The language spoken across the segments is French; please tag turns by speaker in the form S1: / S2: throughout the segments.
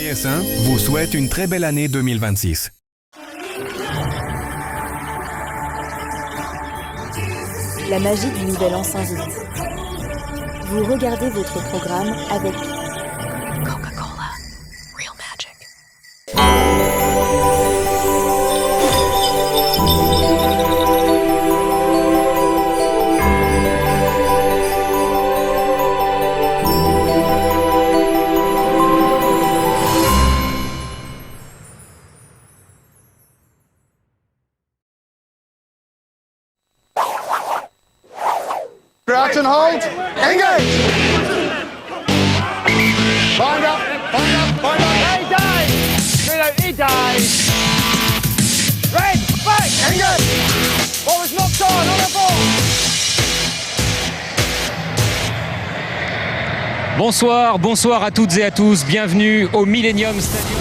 S1: TS1 vous souhaite une très belle année 2026.
S2: La magie du Nouvel An s'invite. Vous regardez votre programme avec Coca-Cola, Real Magic.
S3: Crouch and hold. Engage. Bind up. Bind up. Bind up.
S4: He dies. Reload. He dies. Red. Back.
S3: Engage.
S4: What was knocked on the ball.
S5: Bonsoir à toutes et à tous. Bienvenue au Millennium Stadium.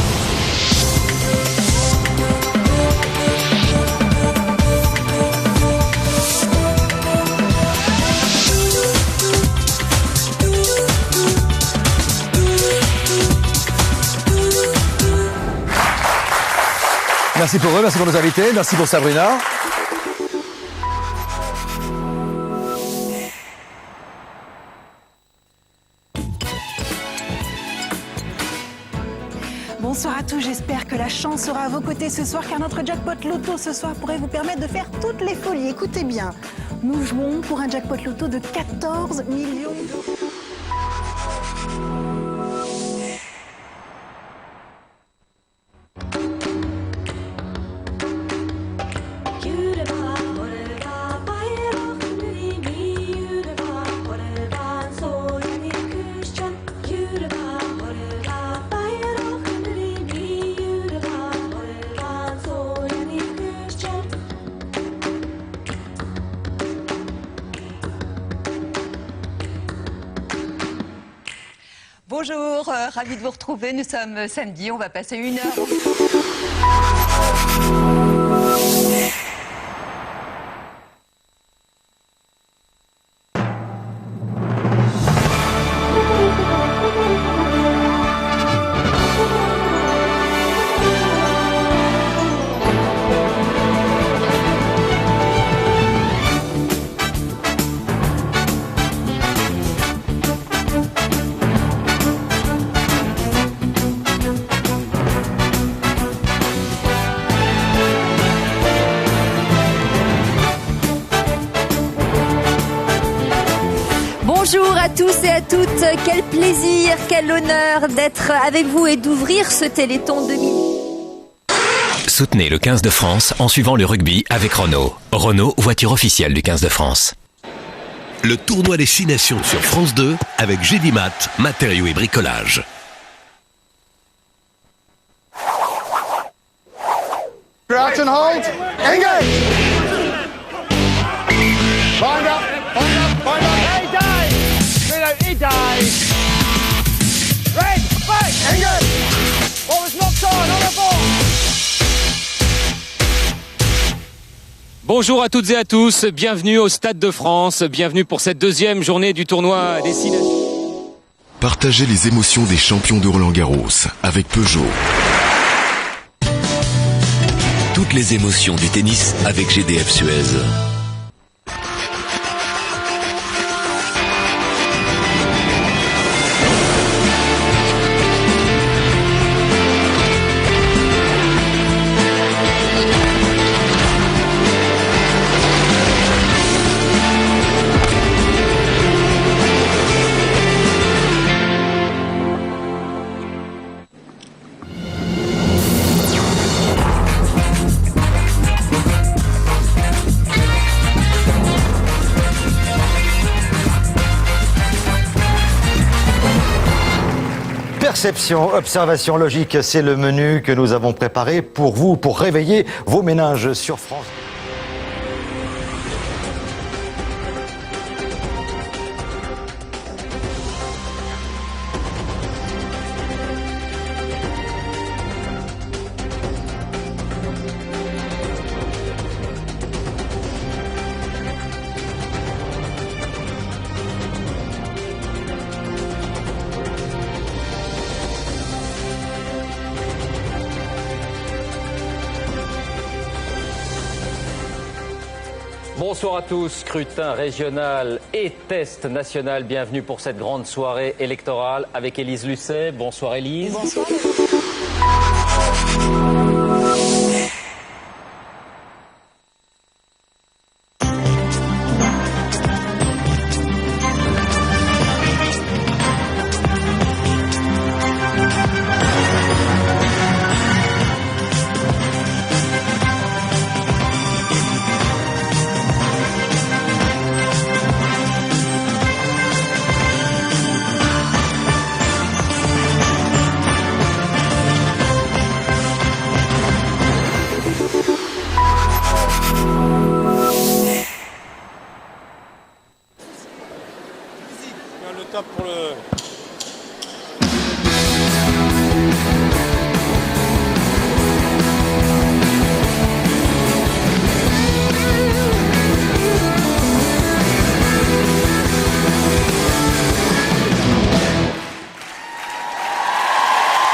S6: Merci pour eux, merci pour nos invités, merci pour Sabrina.
S7: Bonsoir à tous, j'espère que la chance sera à vos côtés ce soir car notre jackpot loto ce soir pourrait vous permettre de faire toutes les folies. Écoutez bien, nous jouons pour un jackpot loto de 14 millions d'euros.
S8: Bonjour, ravi de vous retrouver. Nous sommes samedi, on va passer une heure.
S9: Bonjour à tous et à toutes, quel plaisir, quel honneur d'être avec vous et d'ouvrir ce Téléthon 2000.
S10: Soutenez le 15 de France en suivant le rugby avec Renault. Renault, voiture officielle du 15 de France.
S11: Le tournoi des 6 nations sur France 2 avec Gédimat, matériaux et bricolage.
S3: Crouch and hold. Engage. Bind up. Bind up. Bind up.
S4: He dies. Reload. He dies. Red. Back.
S3: Engage.
S4: What was knocked on the ball.
S5: Bonjour à toutes et à tous, bienvenue au Stade de France, bienvenue pour cette deuxième journée du tournoi des 6 nations.
S12: Partagez les émotions des champions de Roland-Garros avec Peugeot.
S11: Toutes les émotions du tennis avec GDF Suez.
S6: Perception, observation, logique, c'est le menu que nous avons préparé pour vous, pour réveiller vos ménages sur France.
S5: Bonsoir à tous, scrutin régional et test national. Bienvenue pour cette grande soirée électorale avec Élise Lucet. Bonsoir Élise.
S7: Bonsoir.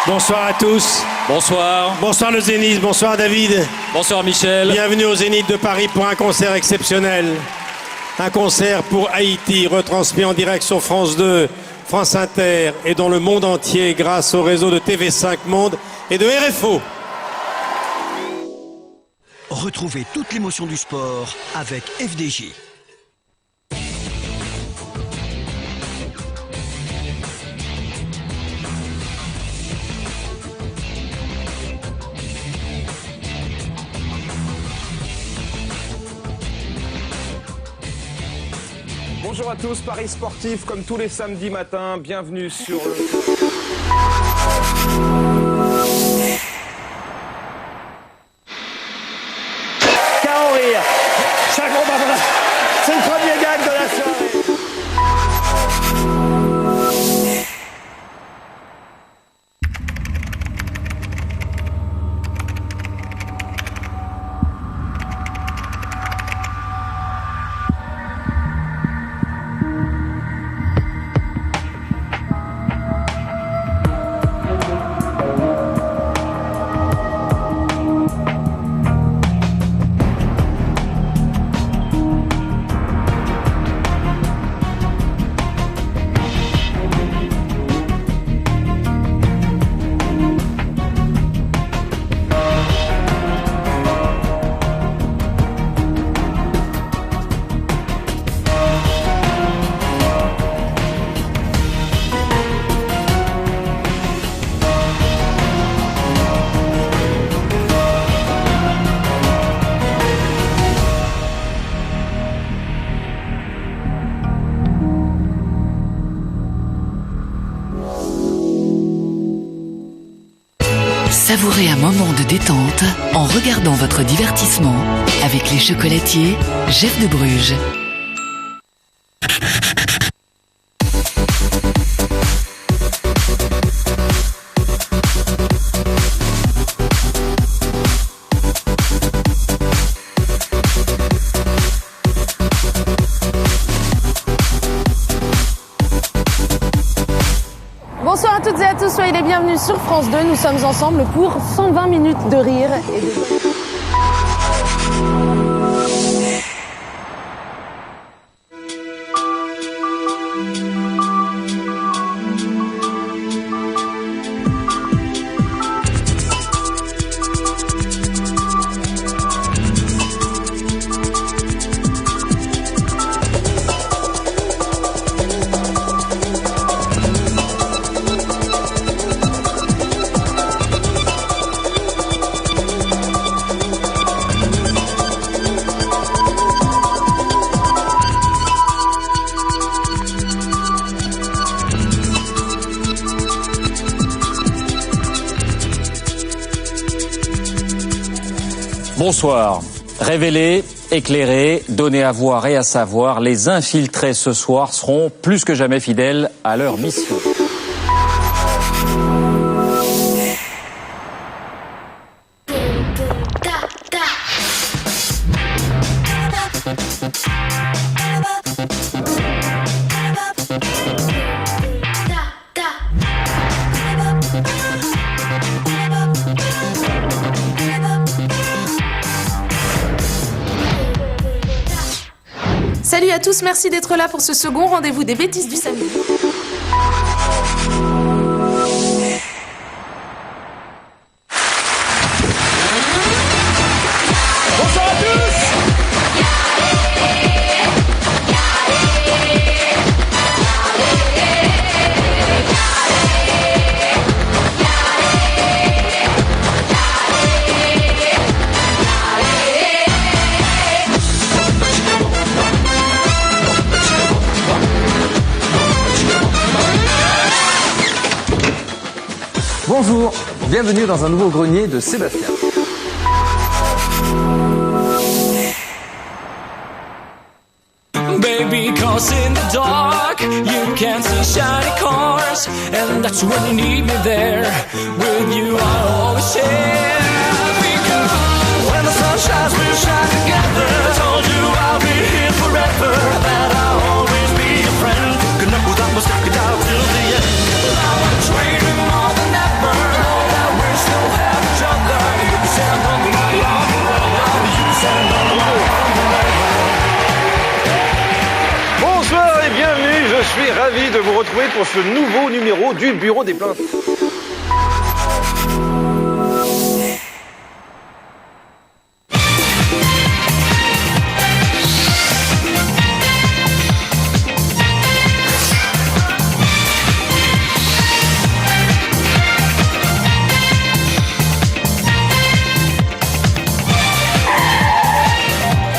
S13: Bonsoir à tous.
S5: Bonsoir.
S13: Bonsoir le Zénith, bonsoir David.
S5: Bonsoir Michel.
S13: Bienvenue au Zénith de Paris pour un concert exceptionnel. Un concert pour Haïti, retransmis en direct sur France 2, France Inter et dans le monde entier grâce au réseau de TV5 Monde et de RFO.
S14: Retrouvez toute l'émotion du sport avec FDJ.
S15: Bonjour à tous, Paris Sportif comme tous les samedis matins, bienvenue sur le...
S4: Caro rire. Chaque combat, voilà. C'est le premier gag de la soirée.
S16: Savourez un moment de détente en regardant votre divertissement avec les chocolatiers Jeff de Bruges.
S17: Bonsoir à toutes et à tous, soyez les bienvenus sur France 2. Nous sommes ensemble pour 120 minutes de rire et de...
S5: Bonsoir. Révéler, éclairer, donner à voir et à savoir, les infiltrés ce soir seront plus que jamais fidèles à leur mission.
S17: à tous, merci d'être là pour ce second rendez-vous des bêtises du samedi.
S4: Bonsoir à tous.
S18: Bonjour, bienvenue dans un nouveau grenier de Sébastien.
S19: Baby, cause in the dark you can see shiny cars, and that's when you need me there. With you I always share. Because when the sun shines we'll shine together. I told you I'll be here forever, that I'll always be your friend. Good enough without me, stick it out till the end. Now I'm dreaming more than ever that we still have each other. You can stand on the line, you can stand on the line.
S15: Bonsoir et bienvenue, je suis ravi de vous retrouver pour ce nouveau numéro du Bureau des plaintes.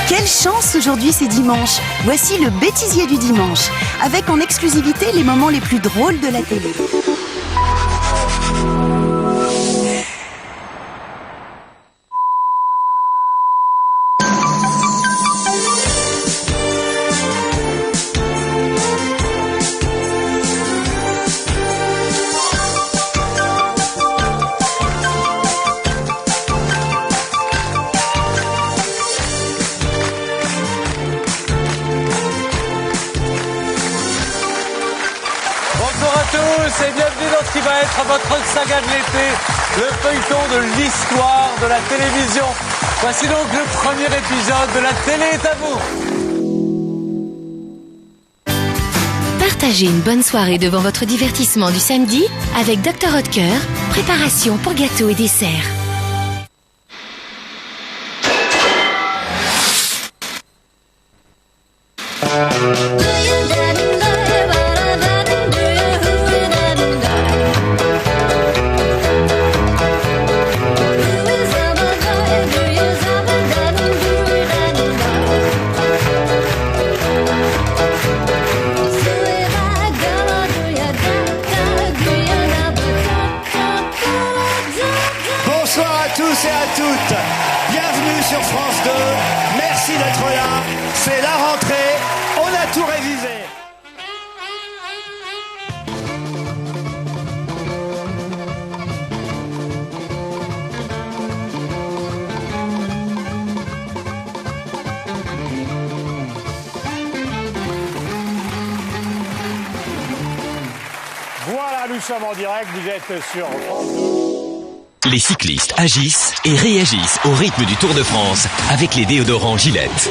S20: Quelle chance aujourd'hui, c'est dimanche. Voici le bêtisier du dimanche, avec en exclusivité les moments les plus drôles de la télé.
S21: Et bienvenue dans ce qui va être votre saga de l'été, le feuilleton de l'histoire de la télévision. Voici donc le premier épisode de La télé est à vous.
S22: Partagez une bonne soirée devant votre divertissement du samedi avec Dr Oetker, préparation pour gâteaux et desserts.
S4: Bonsoir à tous et à toutes. Bienvenue sur France 2. Merci d'être là. C'est la rentrée. On a tout révisé. Voilà, nous sommes en direct. Vous êtes sur France 2.
S10: Les cyclistes agissent et réagissent au rythme du Tour de France avec les déodorants Gillette.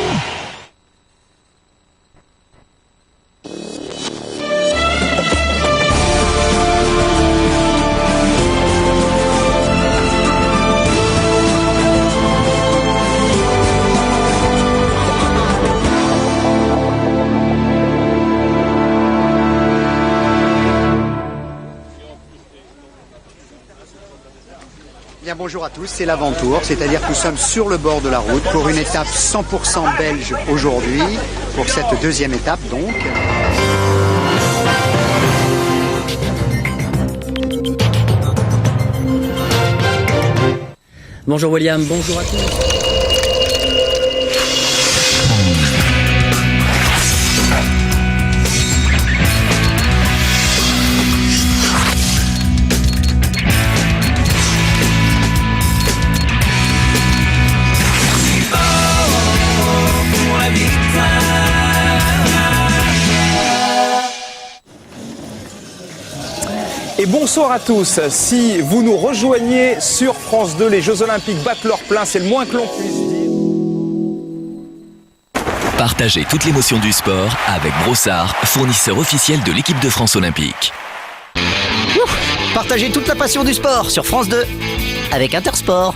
S23: Bien, bonjour à tous, c'est l'avant-tour, c'est-à-dire que nous sommes sur le bord de la route pour une étape 100% belge aujourd'hui, pour cette deuxième étape donc.
S24: Bonjour William, bonjour à tous.
S15: Et bonsoir à tous. Si vous nous rejoignez sur France 2, les Jeux Olympiques battent leur plein, c'est le moins que l'on puisse dire.
S10: Partagez toute l'émotion du sport avec Brossard, fournisseur officiel de l'équipe de France olympique.
S24: Partagez toute la passion du sport sur France 2 avec Intersport.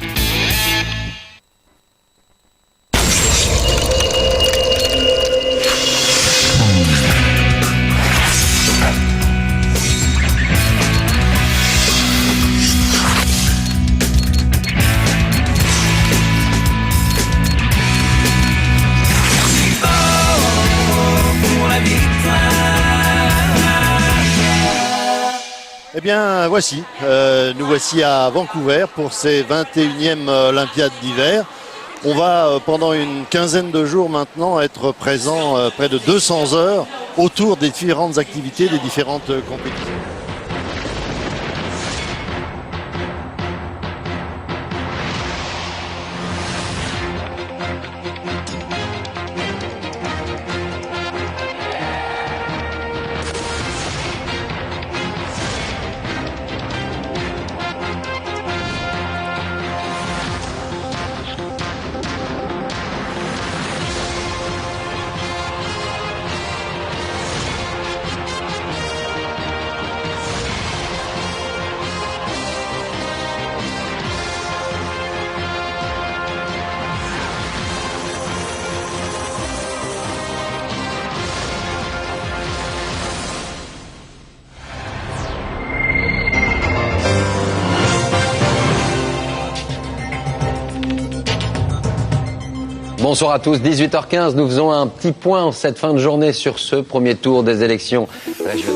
S1: Eh bien, voici. Nous voici à Vancouver pour ces 21e Olympiades d'hiver. On va, pendant une quinzaine de jours maintenant, être présent près de 200 heures autour des différentes activités, des différentes compétitions.
S2: Bonsoir à tous, 18h15, nous faisons un petit point en cette fin de journée sur ce premier tour des élections régionales.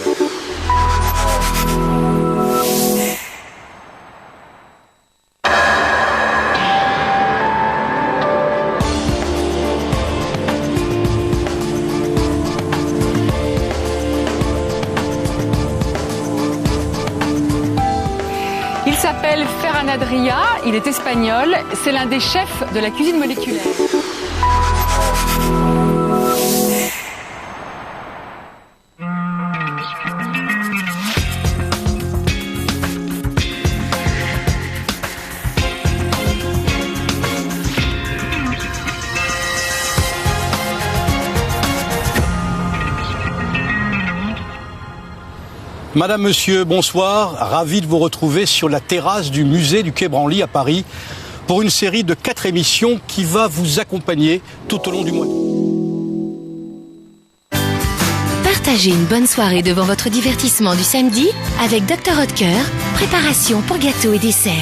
S8: Il s'appelle Ferran Adrià, il est espagnol, c'est l'un des chefs de la cuisine moléculaire.
S9: Madame, Monsieur, bonsoir. Ravi de vous retrouver sur la terrasse du musée du Quai Branly à Paris pour une série de 4 émissions qui va vous accompagner tout au long du mois.
S22: Partagez une bonne soirée devant votre divertissement du samedi avec Dr Oetker, préparation pour gâteaux et desserts.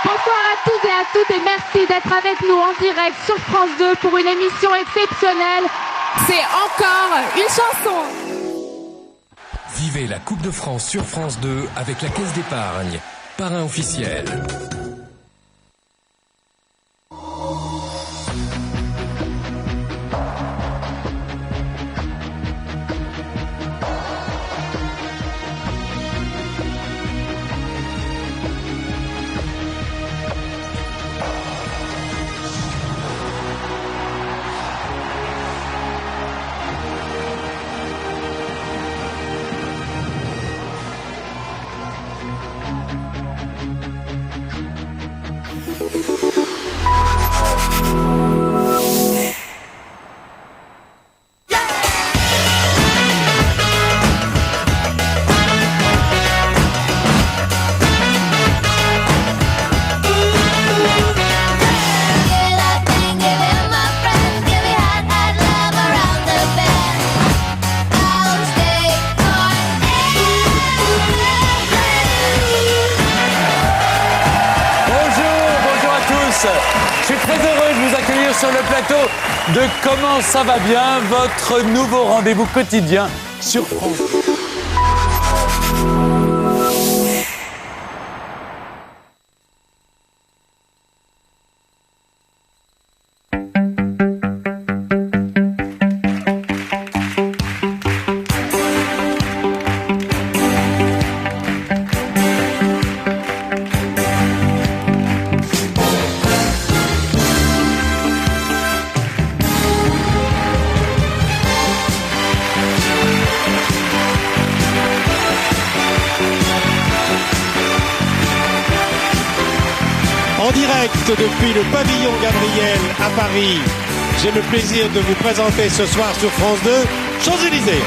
S17: Bonsoir à tous et à toutes et merci d'être avec nous en direct sur France 2 pour une émission exceptionnelle. C'est encore une chanson.
S10: Vivez la Coupe de France sur France 2 avec la Caisse d'épargne, parrain officiel.
S21: Je suis très heureux de vous accueillir sur le plateau de Comment ça va bien, votre nouveau rendez-vous quotidien sur France.
S13: direct depuis le pavillon Gabriel à Paris. J'ai le plaisir de vous présenter ce soir sur France 2, Champs-Élysées.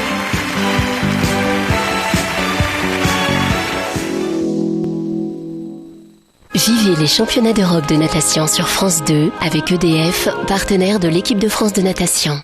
S22: Vivez les championnats d'Europe de natation sur France 2 avec EDF, partenaire de l'équipe de France de natation.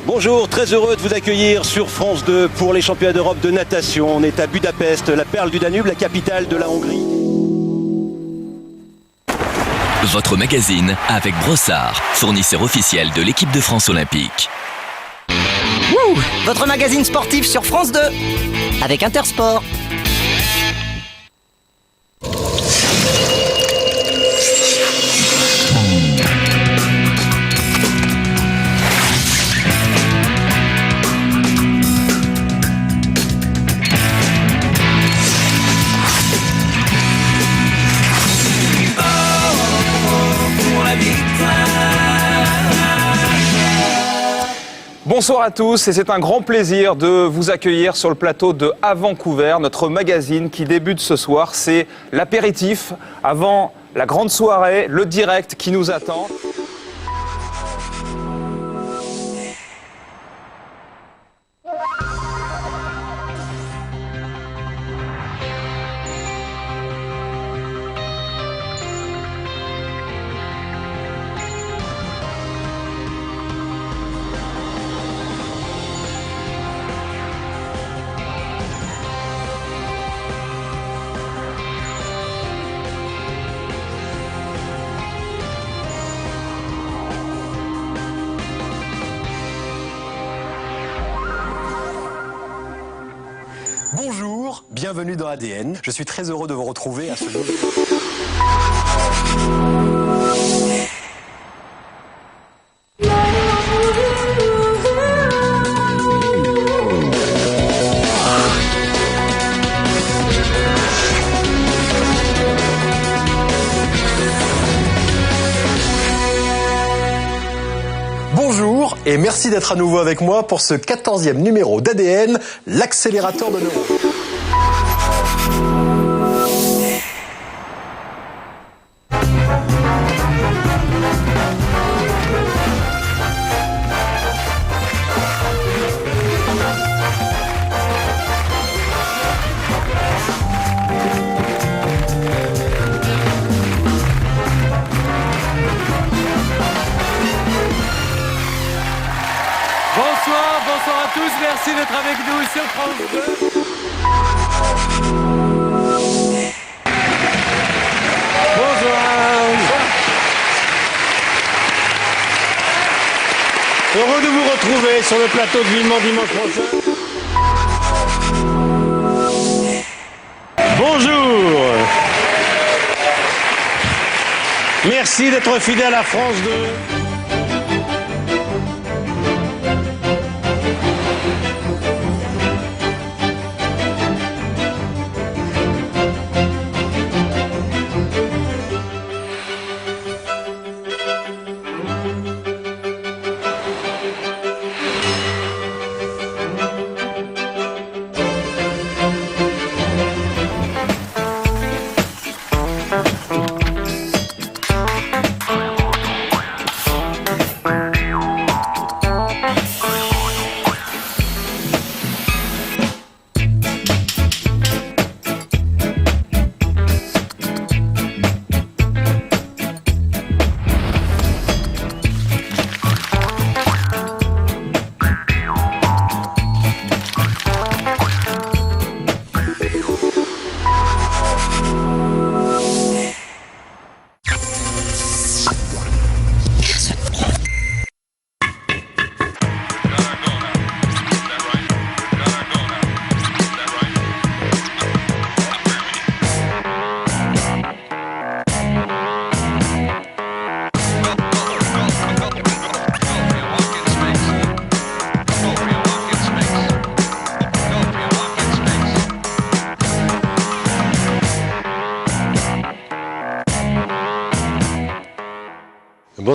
S3: Bonjour, très heureux de vous accueillir sur France 2 pour les championnats d'Europe de natation. On est à Budapest, la perle du Danube, la capitale de la Hongrie.
S10: Votre magazine avec Brossard, fournisseur officiel de l'équipe de France olympique.
S24: Wouh, votre magazine sportif sur France 2 avec Intersport.
S15: Bonsoir à tous et c'est un grand plaisir de vous accueillir sur le plateau de À Vancouver, notre magazine qui débute ce soir. C'est l'apéritif avant la grande soirée, le direct qui nous attend.
S6: Bonjour, bienvenue dans ADN. Je suis très heureux de vous retrouver à ce nouveau... Bonjour et merci d'être à nouveau avec moi pour ce 14e numéro d'ADN, l'accélérateur de neurones.
S21: Bonsoir à tous, merci d'être avec nous sur France 2.
S13: Bonsoir. Heureux de vous retrouver sur le plateau de Villemont dimanche prochain. Bonjour. Merci d'être fidèle à France 2.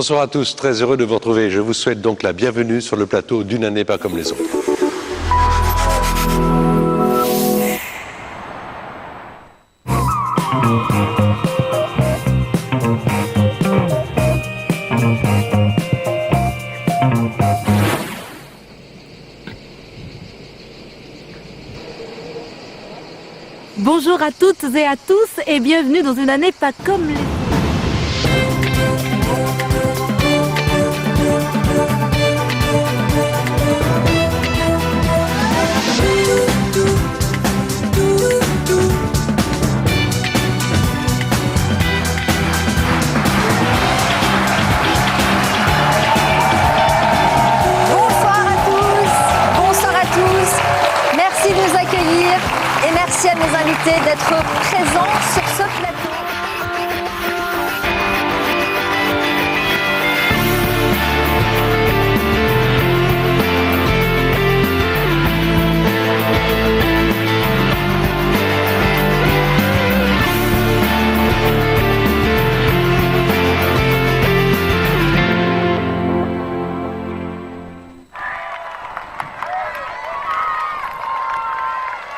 S7: Bonsoir à tous, très heureux de vous retrouver. Je vous souhaite donc la bienvenue sur le plateau d'Une année pas comme les autres.
S11: Bonjour à toutes et à tous et bienvenue dans Une année pas comme les autres.
S12: Merci à mes invités d'être présents sur ce plateau.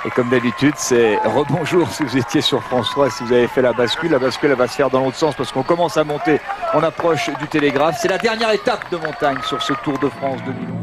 S14: Et comme d'habitude, c'est rebonjour si vous étiez sur France 3, si vous avez fait la bascule elle va se faire dans l'autre sens parce qu'on commence à monter, on approche du Télégraphe. C'est la dernière étape de montagne sur ce Tour de France 2011.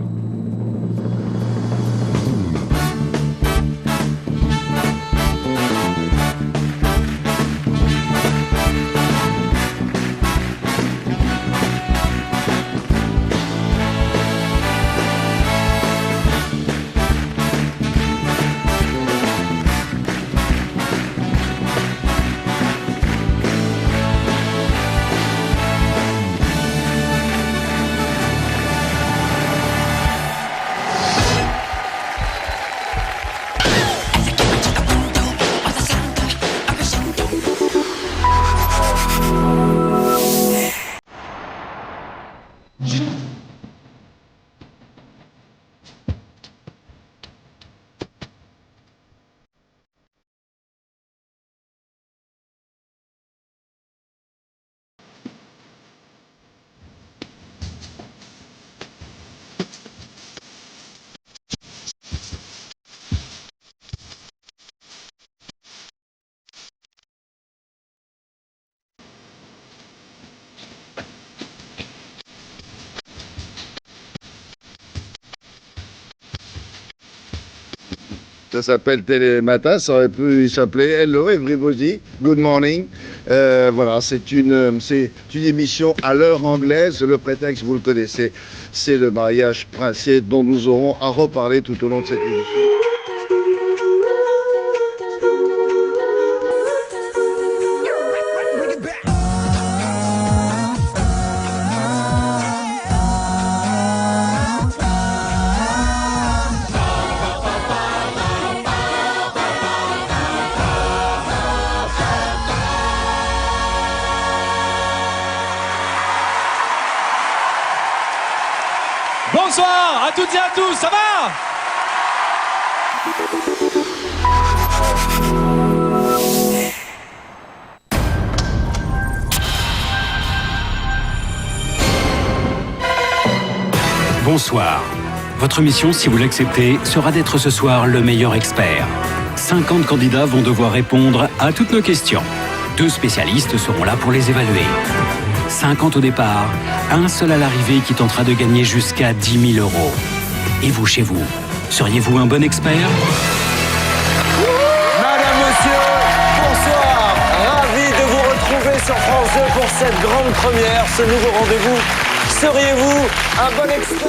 S25: Ça s'appelle Télématin, ça aurait pu s'appeler Hello Everybody, Good Morning. Voilà, c'est une émission à l'heure anglaise. Le prétexte, vous le connaissez, c'est le mariage princier dont nous aurons à reparler tout au long de cette émission.
S21: Bonsoir à toutes et à tous, ça va ?
S26: Bonsoir. Votre mission, si vous l'acceptez, sera d'être ce soir le meilleur expert. 50 candidats vont devoir répondre à toutes nos questions. 2 spécialistes seront là pour les évaluer. 50 au départ, un seul à l'arrivée qui tentera de gagner jusqu'à 10 000 €. Et vous, chez vous, seriez-vous un bon expert ?
S27: Madame, monsieur, bonsoir. Ravi de vous retrouver sur France 2 pour cette grande première, ce nouveau rendez-vous. Seriez-vous un bon expert ?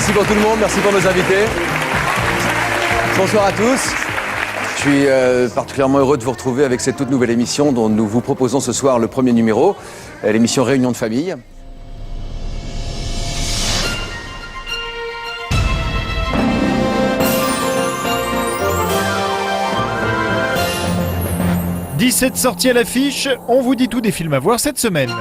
S2: Merci pour tout le monde, merci pour nos invités. Bonsoir à tous. Je suis particulièrement heureux de vous retrouver avec cette toute nouvelle émission dont nous vous proposons ce soir le premier numéro, l'émission Réunion de famille.
S4: « 17 sorties à l'affiche, on vous dit tout des films à voir cette semaine.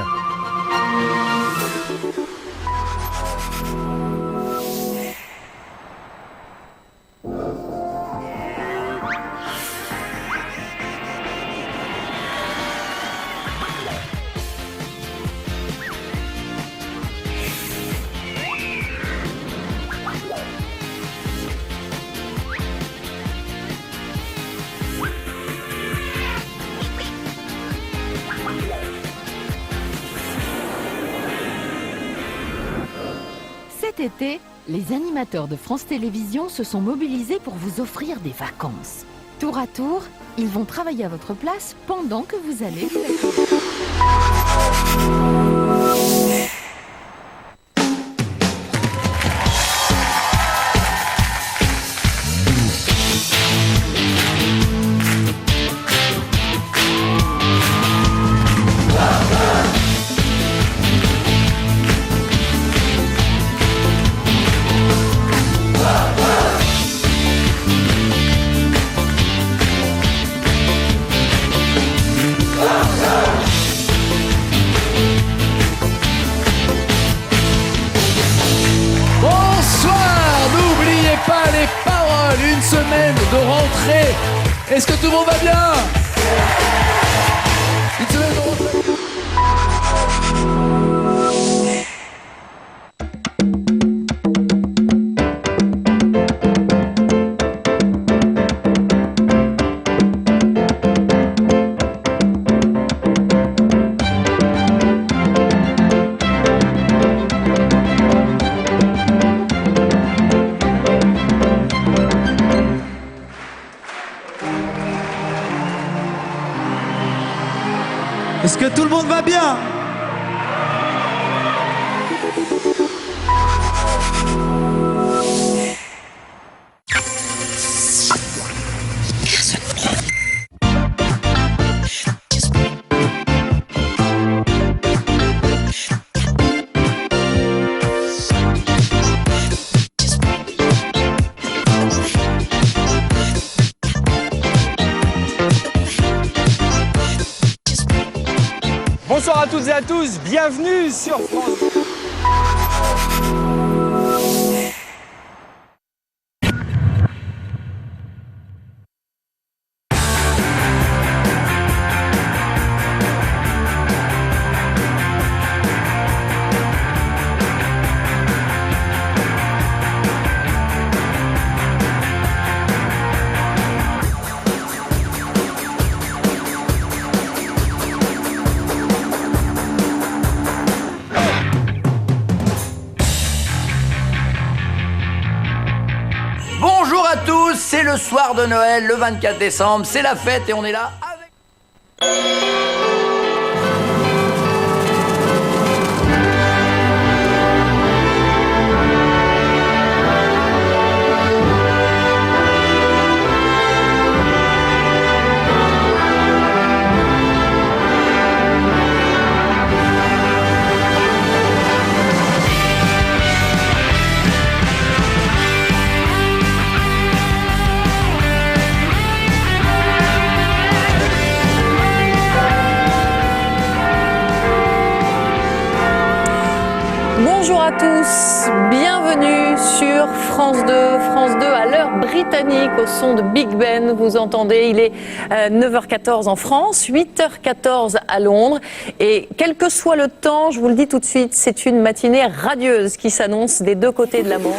S11: Cet été, les animateurs de France Télévisions se sont mobilisés pour vous offrir des vacances. Tour à tour, ils vont travailler à votre place pendant que vous allez vous accueillir.
S5: Une semaine de rentrée. Est-ce que tout le monde va bien? Une semaine de rentrée. Est-ce que tout le monde va bien?
S15: Bonsoir à toutes et à tous, bienvenue sur France.
S24: C'est le soir de Noël, le 24 décembre, c'est la fête et on est là avec...
S16: Bonjour à tous, bienvenue sur France 2. France 2 à l'heure britannique au son de Big Ben, vous entendez, il est 9h14 en France, 8h14 à Londres. Et quel que soit le temps, je vous le dis tout de suite, c'est une matinée radieuse qui s'annonce des deux côtés de la Manche.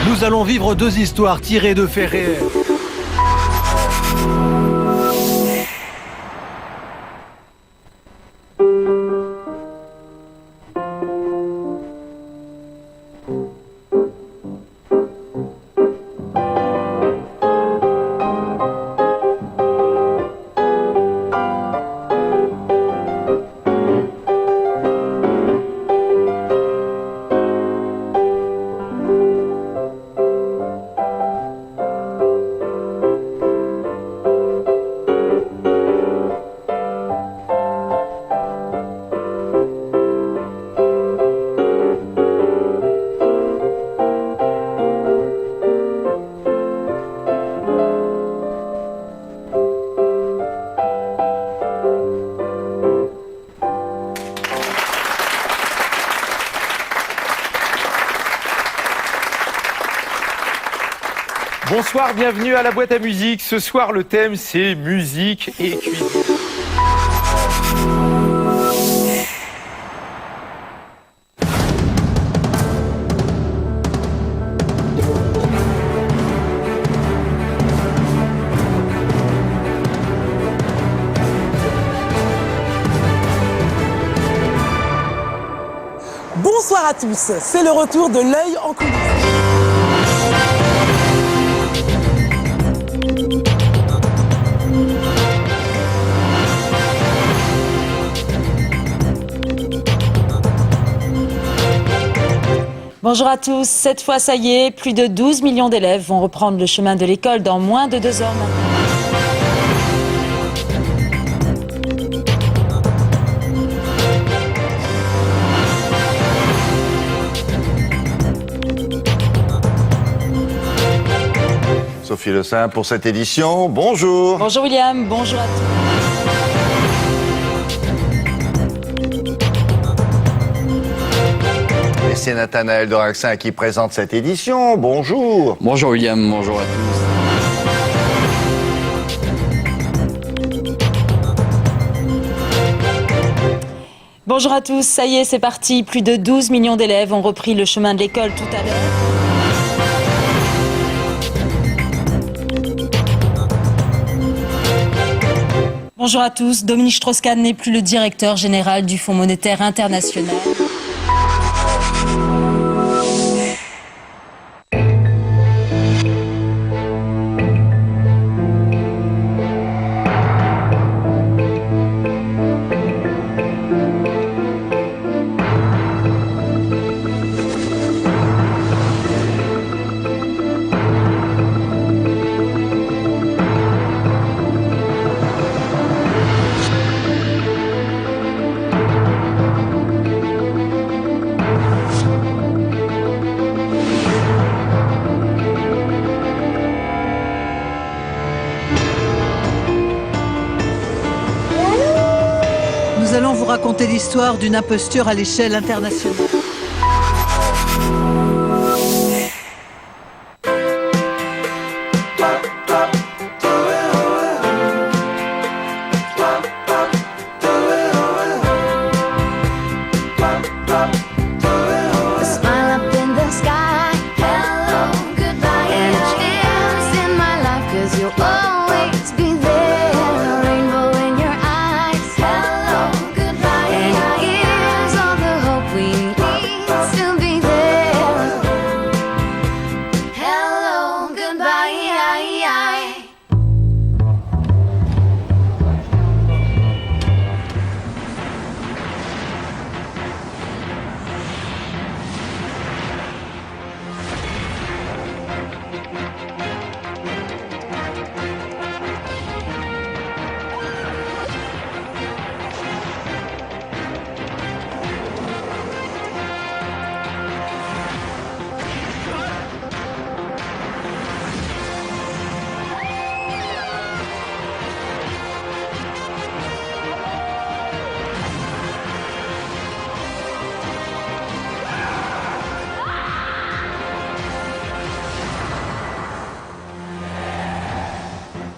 S4: Nous allons vivre deux histoires tirées de faits réels.
S1: Bonsoir, bienvenue à la boîte à musique. Ce soir, le thème, c'est musique et cuisine.
S8: Bonsoir à tous, c'est le retour de l'œil en coulisses.
S9: Bonjour à tous, cette fois ça y est, plus de 12 millions d'élèves vont reprendre le chemin de l'école dans moins de 2 heures maintenant.
S18: Sophie Le Saint pour cette édition. Bonjour.
S9: Bonjour William, bonjour à tous.
S18: Et c'est Nathanaël Doraxin qui présente cette édition. Bonjour.
S19: Bonjour William, bonjour à tous.
S9: Bonjour à tous, ça y est, c'est parti. Plus de 12 millions d'élèves ont repris le chemin de l'école tout à l'heure. Bonjour à tous, Dominique Strauss-Kahn n'est plus le directeur général du Fonds monétaire international.
S20: Nous allons vous raconter l'histoire d'une imposture à l'échelle internationale.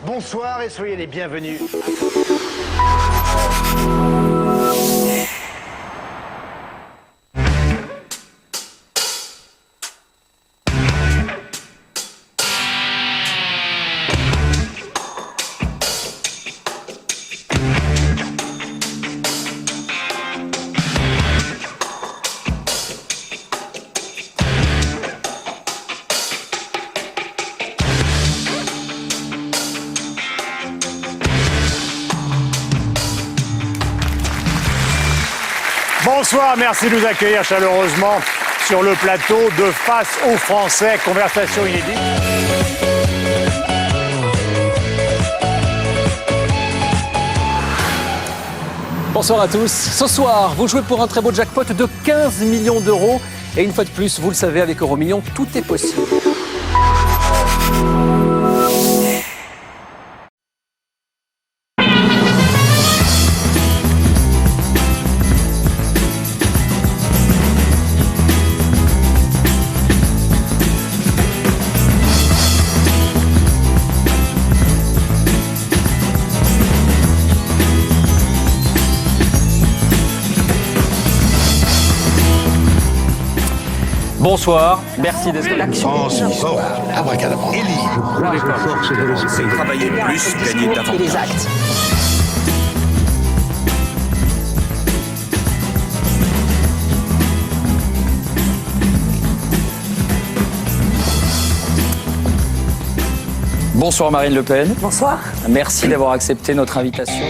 S8: Bonsoir et soyez les bienvenus.
S4: Bonsoir, merci de nous accueillir chaleureusement sur le plateau de Face aux Français, conversation inédite.
S23: Bonsoir à tous. Ce soir, vous jouez pour un très beau jackpot de 15 millions d'euros. Et une fois de plus, vous le savez, avec Euromillions, tout est possible. Bonsoir, merci d'être là.
S26: Travailler plus, gagner davantage.
S24: Les actes.
S23: Bonsoir Marine Le Pen.
S24: Bonsoir.
S23: Merci d'avoir accepté notre invitation.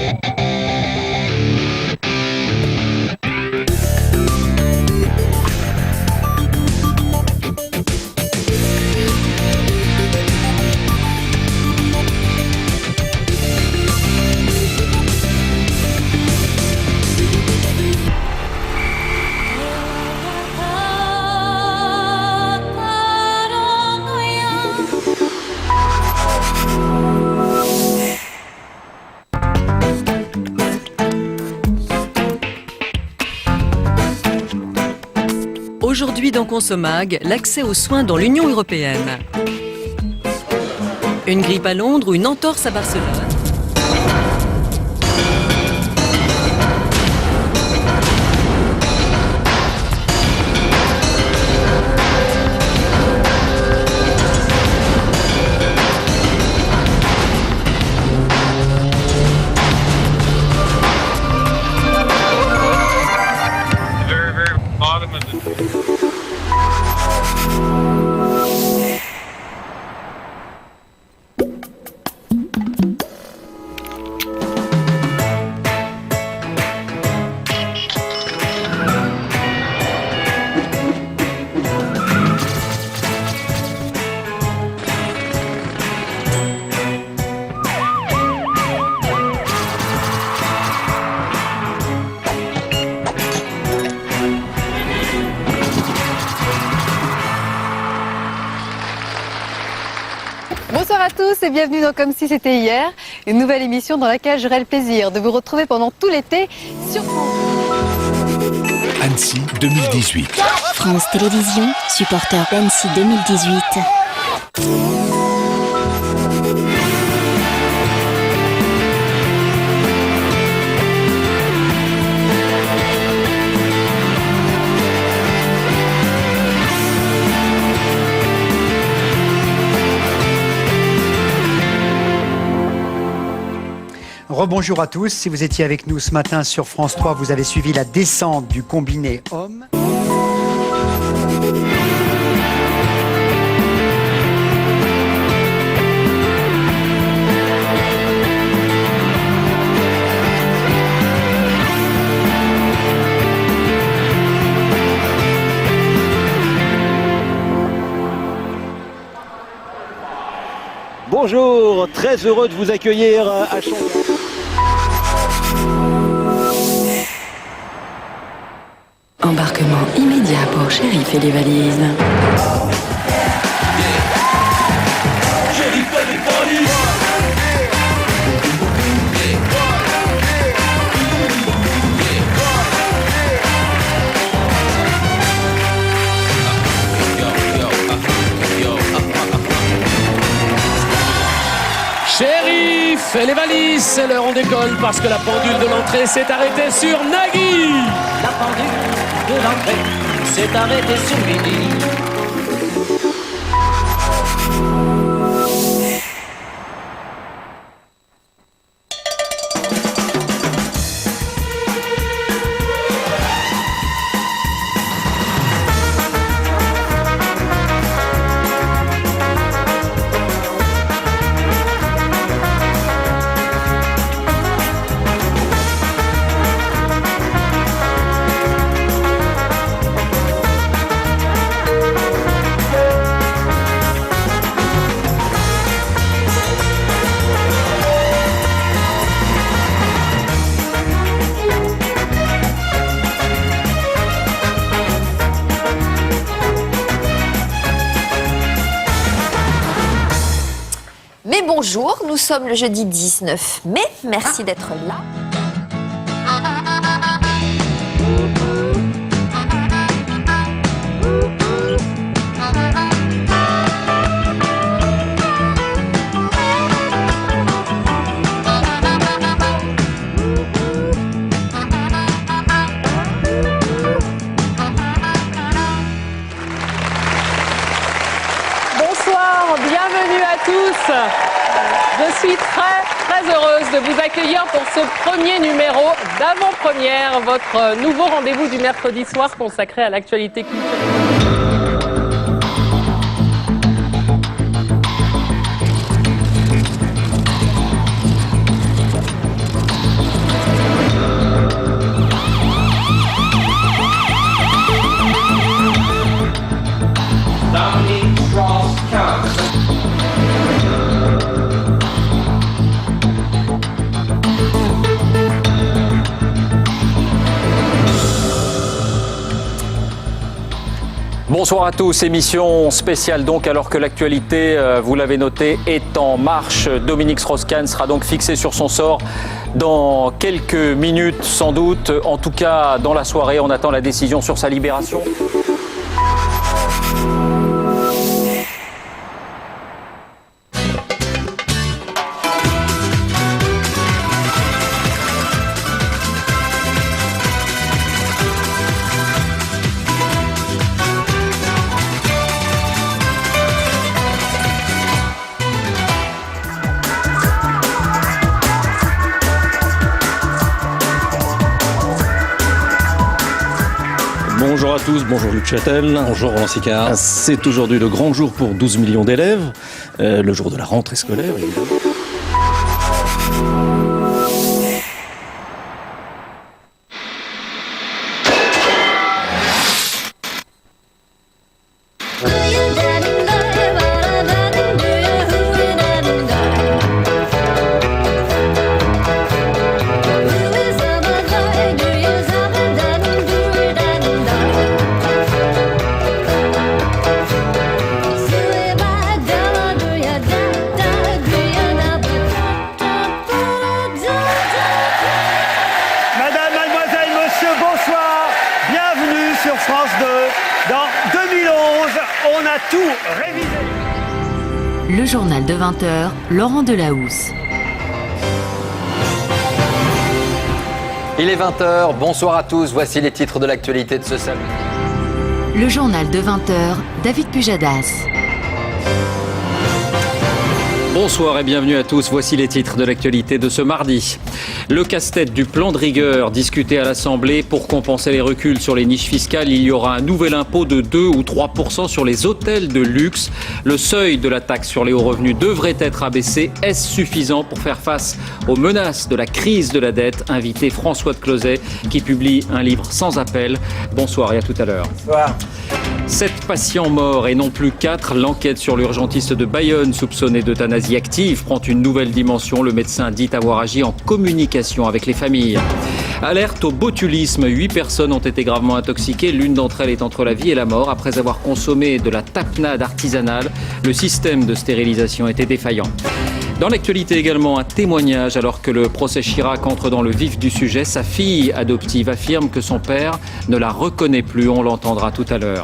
S3: Aujourd'hui dans Consomag, l'accès aux soins dans l'Union européenne. Une grippe à Londres ou une entorse à Barcelone.
S6: Bonsoir à tous et bienvenue dans Comme si c'était hier, une nouvelle émission dans laquelle j'aurai le plaisir de vous retrouver pendant tout l'été sur France.
S26: Annecy 2018.
S10: France Télévisions, supporter d'Annecy 2018.
S13: Rebonjour à tous, si vous étiez avec nous ce matin sur France 3, vous avez suivi la descente du combiné homme.
S23: Bonjour, très heureux de vous accueillir à Chambéry.
S3: Embarquement immédiat pour Shérif et les valises.
S5: Shérif et les valises, c'est l'heure, on décolle parce que la pendule de l'entrée s'est arrêtée sur Nagui.
S24: La pendule de l'entrée s'est arrêtée sur Midi.
S12: Bonjour, nous sommes le jeudi 19 mai. Merci d'être là.
S16: suis très heureuse de vous accueillir pour ce premier numéro d'avant-première, votre nouveau rendez-vous du mercredi soir consacré à l'actualité culturelle.
S23: Bonsoir à tous, émission spéciale donc alors que l'actualité, vous l'avez noté, est en marche. Dominique Strauss-Kahn sera donc fixé sur son sort dans quelques minutes sans doute. En tout cas, dans la soirée, on attend la décision sur sa libération.
S7: Bonjour à tous, bonjour Luc Châtel, bonjour Roland Sicard. C'est aujourd'hui le grand jour pour 12 millions d'élèves, le jour de la rentrée scolaire évidemment.
S11: Le journal de 20h, Laurent Delahousse.
S2: Il est 20h, bonsoir à tous, voici les titres de l'actualité de ce samedi.
S11: Le journal de 20h, David Pujadas.
S23: Bonsoir et bienvenue à tous, voici les titres de l'actualité de ce mardi. Le casse-tête du plan de rigueur discuté à l'Assemblée pour compenser les reculs sur les niches fiscales. Il y aura un nouvel impôt de 2 ou 3% sur les hôtels de luxe. Le seuil de la taxe sur les hauts revenus devrait être abaissé. Est-ce suffisant pour faire face aux menaces de la crise de la dette? Invité François de Closet qui publie un livre sans appel. Bonsoir et à tout à l'heure.
S27: Bonsoir.
S23: 7 patients morts et non plus 4. L'enquête sur l'urgentiste de Bayonne soupçonné d'euthanasie active prend une nouvelle dimension. Le médecin dit avoir agi en communication avec les familles. Alerte au botulisme. 8 personnes ont été gravement intoxiquées. L'une d'entre elles est entre la vie et la mort après avoir consommé de la tapenade artisanale. Le système de stérilisation était défaillant. Dans l'actualité également, un témoignage alors que le procès Chirac entre dans le vif du sujet. Sa fille adoptive affirme que son père ne la reconnaît plus. On l'entendra tout à l'heure.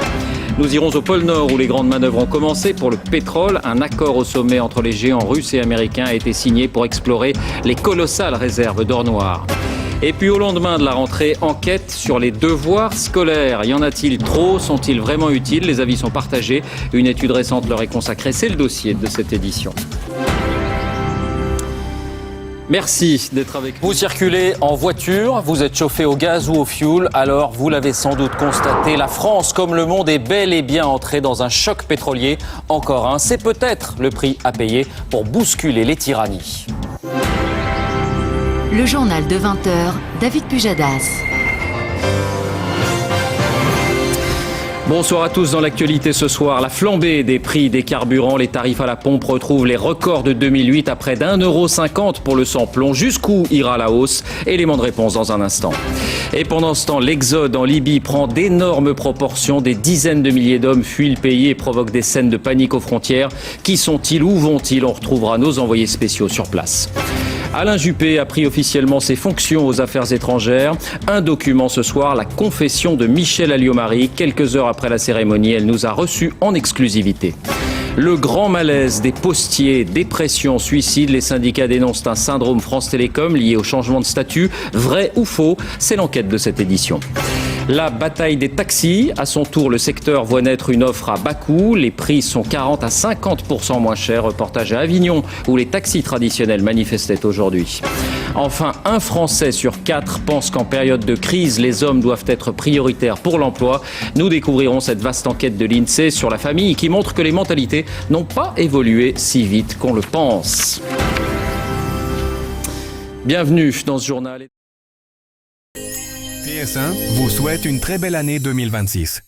S23: Nous irons au pôle Nord où les grandes manœuvres ont commencé pour le pétrole. Un accord au sommet entre les géants russes et américains a été signé pour explorer les colossales réserves d'or noir. Et puis au lendemain de la rentrée, enquête sur les devoirs scolaires. Y en a-t-il trop? Sont-ils vraiment utiles? Les avis sont partagés. Une étude récente leur est consacrée. C'est le dossier de cette édition. Merci d'être avec nous. Vous circulez en voiture, vous êtes chauffé au gaz ou au fioul, alors vous l'avez sans doute constaté, la France, comme le monde, est bel et bien entrée dans un choc pétrolier. Encore un, c'est peut-être le prix à payer pour bousculer les tyrannies.
S11: Le journal de 20h, David Pujadas.
S23: Bonsoir à tous. Dans l'actualité ce soir, la flambée des prix des carburants, les tarifs à la pompe retrouvent les records de 2008 à près d'1,50 € pour le sans-plomb. Jusqu'où ira la hausse? Élément de réponse dans un instant. Et pendant ce temps, l'exode en Libye prend d'énormes proportions. Des dizaines de milliers d'hommes fuient le pays et provoquent des scènes de panique aux frontières. Qui sont-ils? Où vont-ils? On retrouvera nos envoyés spéciaux sur place. Alain Juppé a pris officiellement ses fonctions aux affaires étrangères. Un document ce soir, la confession de Michèle Alliot-Marie. Quelques heures après la cérémonie, elle nous a reçus en exclusivité. Le grand malaise des postiers, dépression, suicide, les syndicats dénoncent un syndrome France Télécom lié au changement de statut. Vrai ou faux? C'est l'enquête de cette édition. La bataille des taxis. À son tour, le secteur voit naître une offre à bas coût. Les prix sont 40 à 50% moins chers. Reportage à Avignon, où les taxis traditionnels manifestaient aujourd'hui. Enfin, 1 Français sur 4 pense qu'en période de crise, les hommes doivent être prioritaires pour l'emploi. Nous découvrirons cette vaste enquête de l'INSEE sur la famille qui montre que les mentalités n'ont pas évolué si vite qu'on le pense. Bienvenue dans ce journal.
S14: TF1 vous souhaite une très belle année 2026.